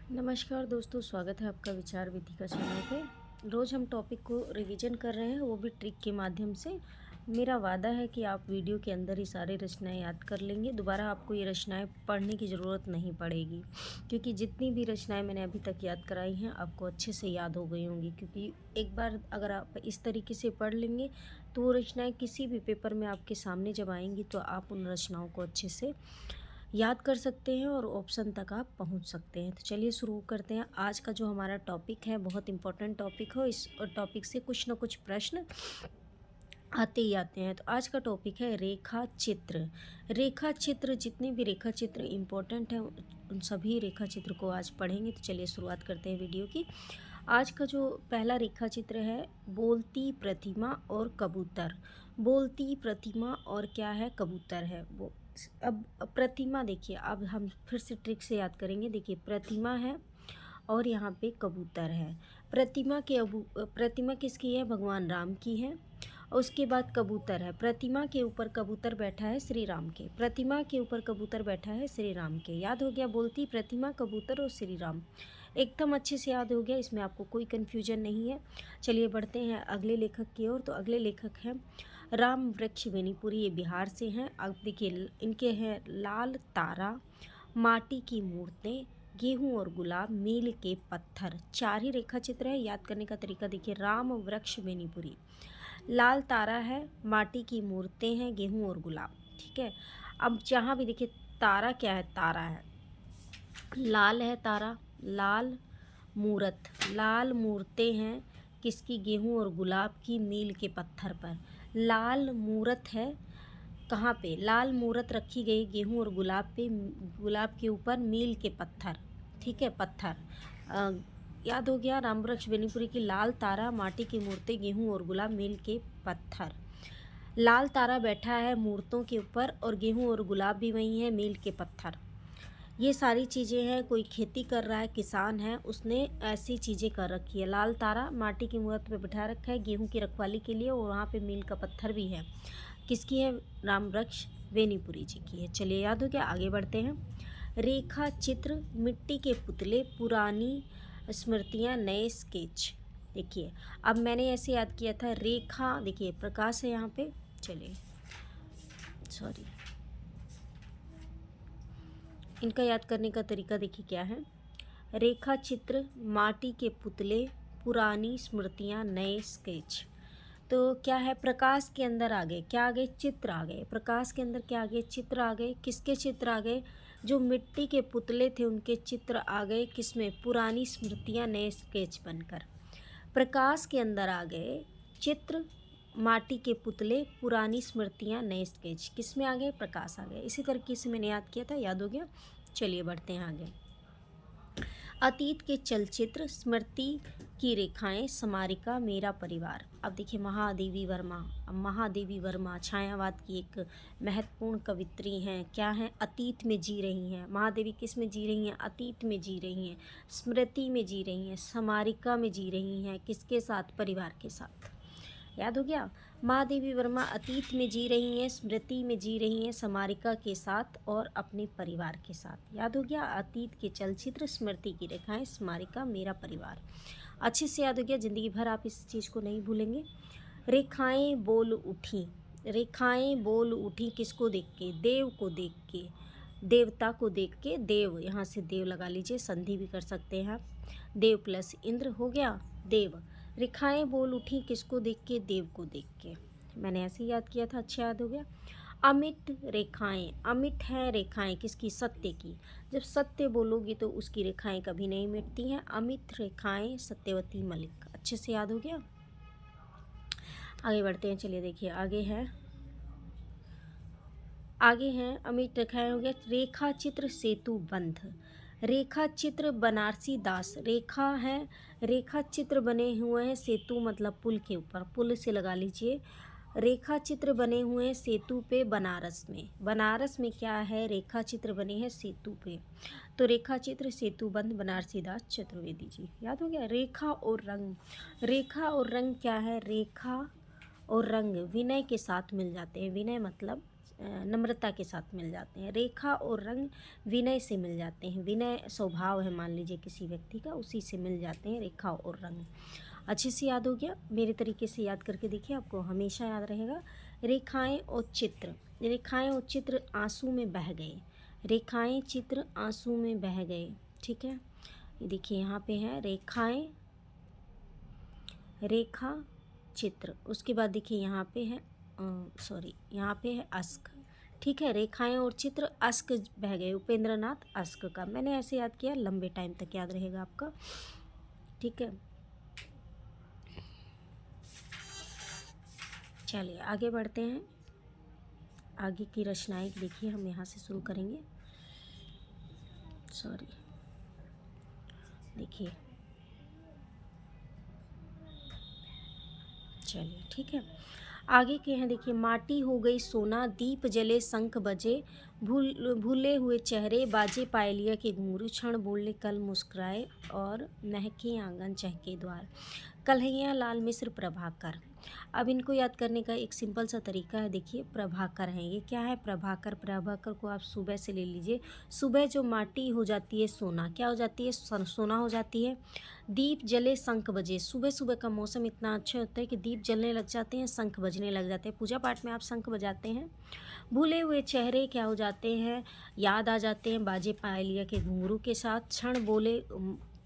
नमस्कार दोस्तों, स्वागत है आपका विचार विधि का चैनल पे। रोज़ हम टॉपिक को रिवीजन कर रहे हैं, वो भी ट्रिक के माध्यम से। मेरा वादा है कि आप वीडियो के अंदर ही सारी रचनाएं याद कर लेंगे। दोबारा आपको ये रचनाएं पढ़ने की ज़रूरत नहीं पड़ेगी, क्योंकि जितनी भी रचनाएं मैंने अभी तक याद कराई हैं आपको अच्छे से याद हो गई होंगी। क्योंकि एक बार अगर आप इस तरीके से पढ़ लेंगे तो वो रचनाएँ किसी भी पेपर में आपके सामने जब आएंगी तो आप उन रचनाओं को अच्छे से याद कर सकते हैं और ऑप्शन तक आप पहुंच सकते हैं। तो चलिए शुरू करते हैं। आज का जो हमारा टॉपिक है बहुत इम्पोर्टेंट टॉपिक हो, इस टॉपिक से कुछ ना कुछ प्रश्न आते ही आते हैं। तो आज का टॉपिक है रेखा चित्र। रेखा चित्र, जितने भी रेखा चित्र इम्पोर्टेंट हैं उन सभी रेखा चित्र को आज पढ़ेंगे। तो चलिए शुरुआत करते हैं वीडियो की। आज का जो पहला रेखा चित्र है, बोलती प्रतिमा और कबूतर। बोलती प्रतिमा और क्या है, कबूतर है वो। अब प्रतिमा देखिए, अब हम फिर से ट्रिक से याद करेंगे। देखिए प्रतिमा है और यहाँ पे कबूतर है। प्रतिमा किसकी है, भगवान राम की है। और उसके बाद कबूतर है। प्रतिमा के ऊपर कबूतर बैठा है श्री राम के। प्रतिमा के ऊपर कबूतर बैठा है श्री राम के। याद हो गया, बोलती प्रतिमा, कबूतर और श्री राम। एकदम अच्छे से याद हो गया, इसमें आपको कोई कन्फ्यूजन नहीं है। चलिए बढ़ते हैं अगले लेखक की ओर। तो अगले लेखक हैं राम वृक्ष बेनीपुरी, ये बिहार से हैं। अब देखिए इनके हैं लाल तारा, माटी की मूर्तें, गेहूं और गुलाब, मील के पत्थर। चार ही रेखा चित्र है। याद करने का तरीका देखिए, राम वृक्ष बेनीपुरी, लाल तारा है, माटी की मूर्तें हैं, गेहूं और गुलाब। ठीक है। अब जहाँ भी देखिए तारा क्या है, तारा है, लाल है तारा, लाल मूरत, लाल मूर्तें हैं किसकी, गेहूं और गुलाब की, मील के पत्थर पर। लाल मूरत है कहाँ पे, लाल मूरत रखी गई गेहूं और गुलाब पे, गुलाब के ऊपर मील के पत्थर। ठीक है, पत्थर। याद हो गया, राम वृक्ष बेनीपुरी की लाल तारा, माटी की मूर्तें, गेहूं और गुलाब, मील के पत्थर। लाल तारा बैठा है मूर्तों के ऊपर और गेहूं और गुलाब भी वही है, मील के पत्थर। ये सारी चीज़ें हैं, कोई खेती कर रहा है, किसान है, उसने ऐसी चीज़ें कर रखी है। लाल तारा माटी की मूर्त पे बिठा रखा है गेहूं की रखवाली के लिए, और वहाँ पे मील का पत्थर भी है। किसकी है, राम वृक्ष बेनीपुरी जी की है। चलिए याद हो गया, आगे बढ़ते हैं। रेखा चित्र, मिट्टी के पुतले, पुरानी स्मृतियाँ, नए स्केच। देखिए अब मैंने ऐसे याद किया था, रेखा देखिए प्रकाश है यहाँ पे। चलिए सॉरी, इनका याद करने का तरीका देखिए क्या है। रेखा चित्र, माटी के पुतले, पुरानी स्मृतियाँ, नए स्केच। तो क्या है, प्रकाश के अंदर आ गए, क्या आ गए, चित्र आ गए। प्रकाश के अंदर क्या आ गए, चित्र आ गए। किसके चित्र आ गए, जो मिट्टी के पुतले थे उनके चित्र आ गए। किसमें, पुरानी स्मृतियाँ नए स्केच बनकर। प्रकाश के अंदर आ गए चित्र, माटी के पुतले, पुरानी स्मृतियाँ नए स्केच। किस में आ गए, प्रकाश आ गए। इसी तरीके से मैंने याद किया था, याद हो गया। चलिए बढ़ते हैं आगे। अतीत के चलचित्र, स्मृति की रेखाएं, स्मारिका, मेरा परिवार। अब देखिए महादेवी वर्मा। अब महादेवी वर्मा छायावाद की एक महत्वपूर्ण कवित्री हैं। क्या हैं, अतीत में जी रही हैं। महादेवी किस में जी रही हैं, अतीत में जी रही हैं, स्मृति में जी रही हैं, स्मारिका में जी रही हैं। किसके साथ, परिवार के साथ। याद हो गया, महादेवी वर्मा अतीत में जी रही हैं, स्मृति में जी रही हैं, स्मारिका के साथ और अपने परिवार के साथ। याद हो गया, अतीत के चलचित्र, स्मृति की रेखाएं, स्मारिका, मेरा परिवार। अच्छे से याद हो गया, ज़िंदगी भर आप इस चीज़ को नहीं भूलेंगे। रेखाएं बोल उठी, रेखाएं बोल उठी किसको देख के, देव को देख के, देवता को देख के। देव, यहाँ से देव लगा लीजिए, संधि भी कर सकते हैं आप। देव प्लस इंद्र हो गया देव। रेखाएं बोल उठी किसको देख के, देव को देख के। मैंने ऐसे ही याद किया था, अच्छा याद हो गया। अमिट रेखाएं, अमिट है रेखाएं किसकी, सत्य की। जब सत्य बोलोगी तो उसकी रेखाएं कभी नहीं मिटती हैं। अमिट रेखाएं, सत्यवती मलिक। अच्छे से याद हो गया, आगे बढ़ते हैं। चलिए देखिए आगे हैं अमिट रेखाएं हो गया। रेखा चित्र, सेतु बंध। रेखा चित्र बनारसी दास, रेखा है, रेखा चित्र बने हुए हैं सेतु मतलब पुल के ऊपर, पुल से लगा लीजिए। रेखा चित्र बने हुए हैं सेतु पे बनारस में। बनारस में क्या है, रेखा चित्र बने हैं सेतु पे। तो रेखा चित्र, सेतु बंध, बनारसी दास चतुर्वेदी जी। याद हो गया। रेखा और रंग, रेखा और रंग क्या है, रेखा और रंग विनय के साथ मिल जाते हैं। विनय मतलब नम्रता के साथ मिल जाते हैं। रेखा और रंग विनय से मिल जाते हैं। विनय स्वभाव है मान लीजिए किसी व्यक्ति का, उसी से मिल जाते हैं रेखा और रंग। अच्छे से याद हो गया? मेरे तरीके से याद करके देखिए, आपको हमेशा याद रहेगा। रेखाएं और चित्र, रेखाएं और चित्र आंसू में बह गए। रेखाएं चित्र आंसू में बह गए। ठीक है, ये देखिए यहाँ पे है रेखाएं, रेखा चित्र। उसके बाद देखिए यहाँ पे है यहाँ पे है अश्क। ठीक है, रेखाएं और चित्र अश्क बह गए। उपेंद्र नाथ अश्क का मैंने ऐसे याद किया, लंबे टाइम तक याद रहेगा आपका। ठीक है, चलिए आगे बढ़ते हैं। आगे की रचनाएं देखिए, हम यहाँ से शुरू करेंगे। देखिए, चलिए ठीक है, आगे के हैं। देखिए, माटी हो गई सोना, दीप जले शंख बजे, भूले हुए चेहरे बाजे पायलिया के घुंघरू, क्षण बोले कल मुस्कुराए और महके आंगन चहके द्वार। कन्हैया लाल मिश्र प्रभाकर। अब इनको याद करने का एक सिंपल सा तरीका है। देखिए, प्रभाकर हैं, ये क्या है? प्रभाकर। प्रभाकर को आप सुबह से ले लीजिए। सुबह जो माटी हो जाती है सोना, क्या हो जाती है? सोना हो जाती है। दीप जले शंख बजे, सुबह सुबह का मौसम इतना अच्छा होता है कि दीप जलने लग जाते हैं, शंख बजने लग जाते हैं। पूजा पाठ में आप शंख बजाते हैं। भूले हुए चेहरे क्या हो जाते हैं? याद आ जाते हैं बाजे पायलिया के घुंघरू के साथ। क्षण बोले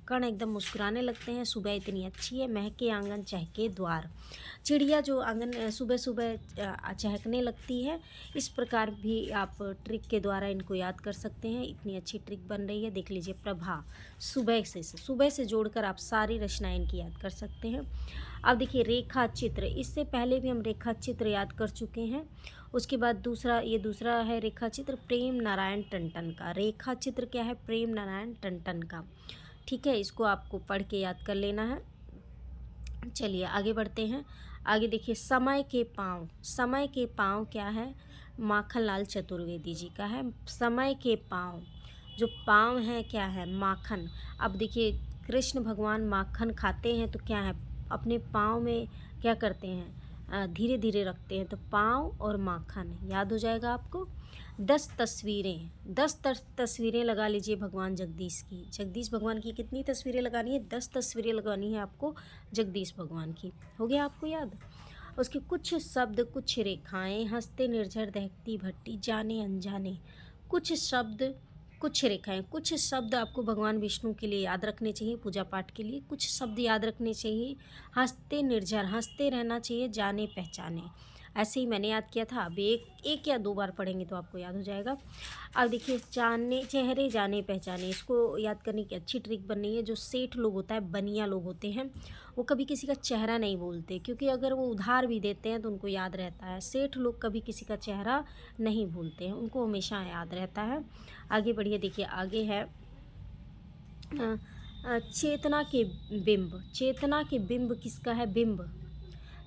कण एकदम मुस्कुराने लगते हैं, सुबह इतनी अच्छी है। महके आंगन चहके द्वार, चिड़िया जो आंगन सुबह सुबह चहकने लगती है। इस प्रकार भी आप ट्रिक के द्वारा इनको याद कर सकते हैं। इतनी अच्छी ट्रिक बन रही है, देख लीजिए। प्रभा, सुबह से जोड़कर आप सारी रचनाएं इनकी याद कर सकते हैं। अब देखिए, रेखा चित्र, इससे पहले भी हम रेखा चित्र याद कर चुके हैं। उसके बाद दूसरा है रेखा चित्र प्रेम नारायण टंटन का। रेखा चित्र क्या है? प्रेम नारायण टंटन का। ठीक है, इसको आपको पढ़ के याद कर लेना है। चलिए आगे बढ़ते हैं। आगे देखिए, समय के पाँव। समय के पाँव क्या है? माखनलाल चतुर्वेदी जी का है। समय के पाँव, जो पाँव हैं क्या है? माखन। अब देखिए, कृष्ण भगवान माखन खाते हैं तो क्या है? अपने पाँव में क्या करते हैं? धीरे धीरे रखते हैं, तो पाँव और माखन याद हो जाएगा आपको। 10 तस्वीरें, 10 तस्वीरें लगा लीजिए भगवान जगदीश की। जगदीश भगवान की कितनी तस्वीरें लगानी है? 10 तस्वीरें लगानी है आपको जगदीश भगवान की। हो गया आपको याद? उसके कुछ शब्द कुछ रेखाएं, हंसते निर्झर दहकती भट्टी, जाने अनजाने। कुछ शब्द कुछ रेखाएं, कुछ शब्द आपको भगवान विष्णु के लिए याद रखने चाहिए, पूजा पाठ के लिए कुछ शब्द याद रखने चाहिए। हंसते निर्झर, हंसते रहना चाहिए। जाने पहचाने, ऐसे ही मैंने याद किया था। अब एक या 2 बार पढ़ेंगे तो आपको याद हो जाएगा। अब देखिए, जाने चेहरे जाने पहचाने, इसको याद करने की अच्छी ट्रिक बन रही है। जो सेठ लोग होता है, बनिया लोग होते हैं, वो कभी किसी का चेहरा नहीं बोलते, क्योंकि अगर वो उधार भी देते हैं तो उनको याद रहता है। सेठ लोग कभी किसी का चेहरा नहीं भूलते हैं, उनको हमेशा याद रहता है। आगे बढ़िए, देखिए आगे है चेतना के बिंब। चेतना के बिंब किसका है? बिंब।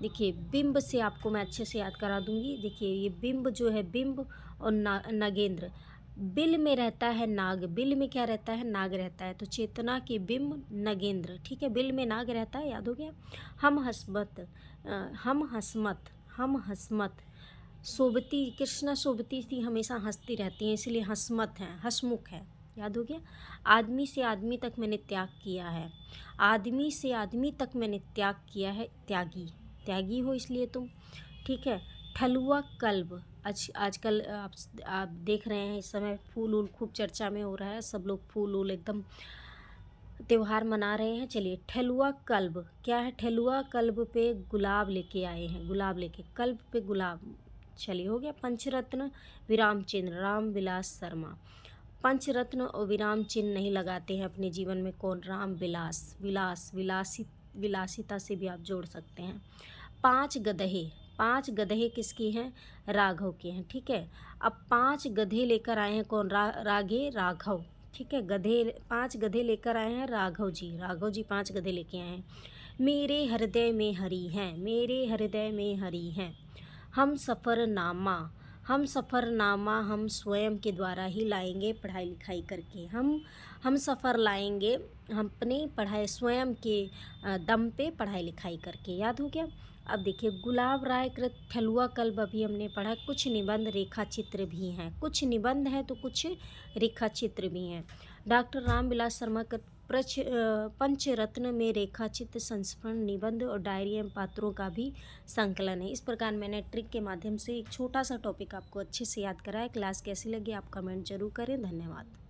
देखिए, बिंब से आपको मैं अच्छे से याद करा दूंगी। देखिए, ये बिंब जो है, बिंब और नागेंद्र। बिल में रहता है नाग, बिल में क्या रहता है? नाग रहता है। तो चेतना के बिंब नगेंद्र। ठीक है, बिल में नाग रहता है, याद हो गया। हम हसमत सोबती, कृष्णा सोबती थी, हमेशा हंसती रहती हैं, इसलिए हसमत है, हसमुख है, याद हो गया। आदमी से आदमी तक मैंने त्याग किया है। आदमी से आदमी तक मैंने त्याग किया है, त्यागी। त्यागी हो इसलिए तुम। ठीक है, ठलुआ कल्ब। आजकल आप देख रहे हैं, इस समय फूल उल खूब चर्चा में हो रहा है, सब लोग फूल उल एकदम त्योहार मना रहे हैं। चलिए, ठेलुआ कल्ब क्या है? ठेलुआ कल्ब पे गुलाब लेके आए हैं, गुलाब लेके, कल्ब पे गुलाब। चलिए, हो गया। पंचरत्न विराम चिन्ह, राम विलास शर्मा। पंचरत्न और विराम चिन्ह नहीं लगाते हैं अपने जीवन में कौन? राम विलास। विलासिता से भी आप जोड़ सकते हैं। 5 गधे, 5 गधे किसकी हैं? राघव के हैं। ठीक है, अब 5 गधे लेकर आए हैं कौन? राघव। ठीक है, 5 गधे लेकर आए हैं राघव जी 5 गधे लेके आए हैं। मेरे हृदय में हरि हैं, मेरे हृदय में हरि हैं। हम सफ़रनामा, हम सफ़रनामा हम स्वयं के द्वारा ही लाएंगे पढ़ाई लिखाई करके। हम सफ़र लाएंगे हम अपनी पढ़ाई स्वयं के दम पे पढ़ाई लिखाई करके। याद हो गया। अब देखिए, गुलाब राय कृत फलुआ कल्ब अभी हमने पढ़ा। कुछ निबंध रेखा चित्र भी हैं, कुछ निबंध हैं तो कुछ रेखा चित्र भी हैं। डॉक्टर रामविलास शर्मा कृत पंचरत्न में रेखा चित्र संस्मरण निबंध और डायरी एवं पात्रों का भी संकलन है। इस प्रकार मैंने ट्रिक के माध्यम से एक छोटा सा टॉपिक आपको अच्छे से याद कराया। क्लास कैसी लगी आप कमेंट जरूर करें। धन्यवाद।